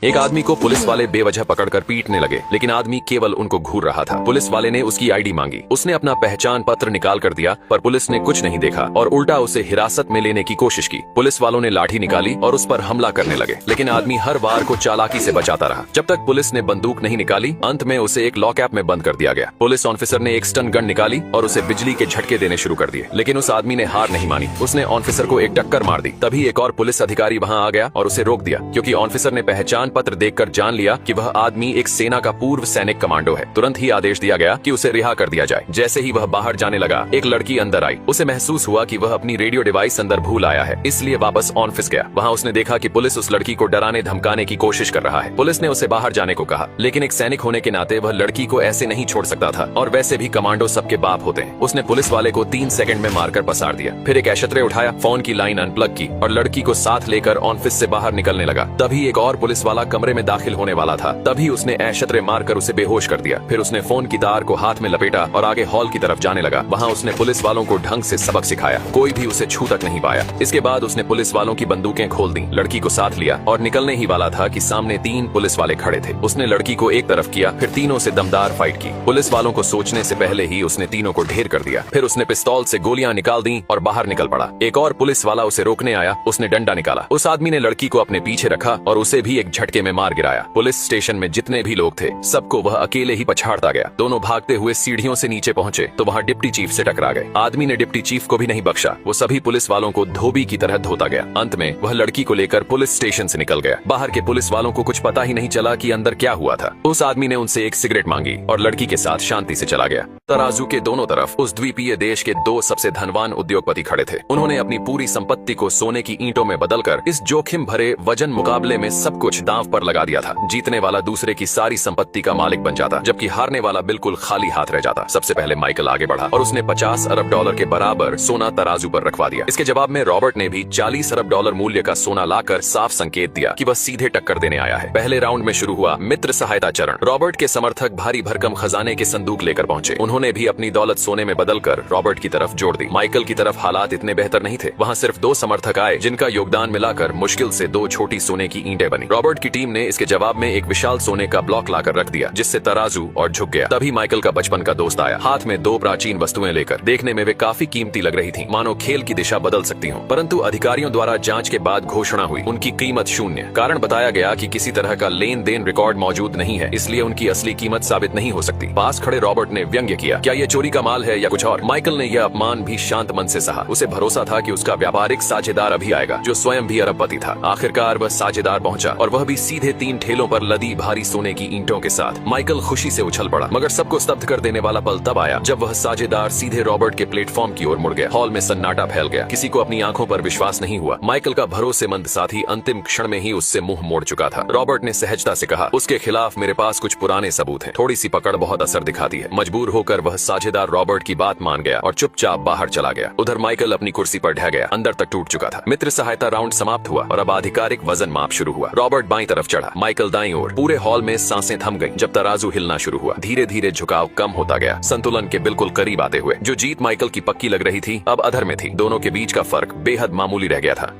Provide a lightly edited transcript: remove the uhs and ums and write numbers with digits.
एक आदमी को पुलिस वाले बेवजह पकड़कर पीटने लगे, लेकिन आदमी केवल उनको घूर रहा था। पुलिस वाले ने उसकी आईडी मांगी। उसने अपना पहचान पत्र निकाल कर दिया, पर पुलिस ने कुछ नहीं देखा और उल्टा उसे हिरासत में लेने की कोशिश की। पुलिस वालों ने लाठी निकाली और उस पर हमला करने लगे, लेकिन आदमी हर वार को चालाकी से बचाता रहा। जब तक पुलिस ने बंदूक नहीं निकाली, अंत में उसे एक लॉकअप में बंद कर दिया गया। पुलिस ऑफिसर ने एक स्टन गन निकाली और उसे बिजली के झटके देने शुरू कर दिए, लेकिन उस आदमी ने हार नहीं मानी। उसने ऑफिसर को एक टक्कर मार दी। तभी एक और पुलिस अधिकारी वहां आ गया और उसे रोक दिया, क्योंकि ऑफिसर ने पहचान पत्र देखकर जान लिया कि वह आदमी एक सेना का पूर्व सैनिक कमांडो है। तुरंत ही आदेश दिया गया कि उसे रिहा कर दिया जाए। जैसे ही वह बाहर जाने लगा, एक लड़की अंदर आई। उसे महसूस हुआ कि वह अपनी रेडियो डिवाइस अंदर भूल आया है, इसलिए वापस ऑफिस गया। वहां उसने देखा कि पुलिस उस लड़की को डराने धमकाने की कोशिश कर रहा है। पुलिस ने उसे बाहर जाने को कहा, लेकिन एक सैनिक होने के नाते वह लड़की को ऐसे नहीं छोड़ सकता था, और वैसे भी कमांडो सबके बाप होते हैं। उसने पुलिस वाले को 3 सेकंड में मारकर पसार दिया। फिर एक एशत्रे उठाया, फोन की लाइन अनप्लग की और लड़की को साथ लेकर ऑफिस से बाहर निकलने लगा। तभी एक और पुलिस वाला कमरे में दाखिल होने वाला था। तभी उसने एशत्रे मारकर उसे बेहोश कर दिया। फिर उसने फोन की तार को हाथ में लपेटा और आगे हॉल की तरफ जाने लगा। वहां उसने पुलिस वालों को ढंग से सबक सिखाया। कोई भी उसे छू तक नहीं पाया। इसके बाद उसने पुलिस वालों की बंदूकें खोल दी, लड़की को साथ लिया और निकलने ही वाला था कि सामने 3 पुलिस वाले खड़े थे। उसने लड़की को एक तरफ किया, फिर तीनों से दमदार फाइट की। पुलिस वालों को सोचने से पहले ही उसने तीनों को ढेर कर दिया। फिर उसने पिस्तौल से गोलियां निकाल दी और बाहर निकल पड़ा। एक और पुलिस वाला उसे रोकने आया। उसने डंडा निकाला। उस आदमी ने लड़की को अपने पीछे रखा और उसे भी एक झटके में मार गिराया। पुलिस स्टेशन में जितने भी लोग थे, सबको वह अकेले ही पछाड़ता गया। दोनों भागते हुए सीढ़ियों से नीचे पहुंचे तो वहां डिप्टी चीफ से टकरा गए। आदमी ने डिप्टी चीफ को भी नहीं बख्शा। वो सभी पुलिस वालों को धोबी की तरह धोता गया। अंत में वह लड़की को लेकर पुलिस स्टेशन से निकल गया। बाहर के पुलिस वालों को कुछ पता ही नहीं चला कि अंदर क्या हुआ था। उस आदमी ने उनसे एक सिगरेट मांगी और लड़की के साथ शांति से चला गया। तराजू के दोनों तरफ उस द्वीपीय देश के 2 सबसे धनवान उद्योगपति खड़े थे। उन्होंने अपनी पूरी संपत्ति को सोने की ईंटों में बदलकर इस जोखिम भरे वजन मुकाबले में सब कुछ दांव पर लगा दिया था। जीतने वाला दूसरे की सारी संपत्ति का मालिक बन जाता, जबकि हारने वाला बिल्कुल खाली हाथ रह जाता। सबसे पहले माइकल आगे बढ़ा और उसने $50 अरब के बराबर सोना तराजू पर रखवा दिया। इसके जवाब में रॉबर्ट ने भी $40 अरब मूल्य का सोना लाकर साफ संकेत दिया कि वह सीधे टक्कर देने आया है। पहले राउंड में शुरू हुआ मित्र सहायता चरण। रॉबर्ट के समर्थक भारी भरकम खजाने के संदूक लेकर पहुंचे। उन्होंने भी अपनी दौलत सोने में बदलकर रॉबर्ट की तरफ जोड़ दी। माइकल की तरफ हालात इतने बेहतर नहीं थे। वहां सिर्फ 2 समर्थक आए, जिनका योगदान मिलाकर मुश्किल से 2 छोटी सोने की ईंटें बनी। रॉबर्ट की टीम ने इसके जवाब में एक विशाल सोने का ब्लॉक लाकर रख दिया, जिससे तराजू और झुक गया। तभी माइकल का बचपन का दोस्त आया, हाथ में 2 प्राचीन वस्तुएं लेकर। देखने में वे काफी कीमती लग रही थीं, मानो खेल की दिशा बदल सकती हो। परंतु अधिकारियों द्वारा जांच के बाद घोषणा हुई, उनकी कीमत शून्य। कारण बताया गया कि किसी तरह का लेन देन रिकॉर्ड मौजूद नहीं है, इसलिए उनकी असली कीमत साबित नहीं हो सकती। पास खड़े रॉबर्ट ने व्यंग्य किया, क्या ये चोरी का माल है या कुछ और? माइकल ने यह अपमान भी शांत मन से सहा। उसे भरोसा था कि उसका व्यापारिक साझेदार अभी आएगा, जो स्वयं भी अरबपति था। आखिरकार वह साझेदार पहुंचा और वह भी सीधे 3 ठेलों पर लदी भारी सोने की ईंटों के साथ। माइकल खुशी से उछल पड़ा, मगर सबको स्तब्ध कर देने वाला पल तब आया जब वह साझेदार सीधे रॉबर्ट के प्लेटफॉर्म की ओर मुड़ गया। हॉल में सन्नाटा फैल गया। किसी को अपनी आंखों पर विश्वास नहीं हुआ। माइकल का भरोसेमंद साथी अंतिम क्षण में ही उससे मुंह मोड़ चुका था। रॉबर्ट ने सहजता से कहा, उसके खिलाफ मेरे पास कुछ पुराने सबूत हैं। थोड़ी सी पकड़ बहुत असर दिखाती है। मजबूर होकर वह साझेदार रॉबर्ट की बात मान गया और चुपचाप बाहर चला गया। उधर माइकल अपनी कुर्सी पर ढह गया, अंदर तक टूट चुका था। मित्र सहायता राउंड समाप्त हुआ और अब आधिकारिक वजन माप शुरू हुआ। रॉबर्ट बाईं तरफ चढ़ा, माइकल दाईं ओर। पूरे हॉल में सांसें थम गईं। जब तराजू हिलना शुरू हुआ, धीरे धीरे झुकाव कम होता गया, संतुलन के बिल्कुल करीब आते हुए। जो जीत माइकल की पक्की लग रही थी, अब अधर में थी। दोनों के बीच का फर्क बेहद मामूली रह गया था।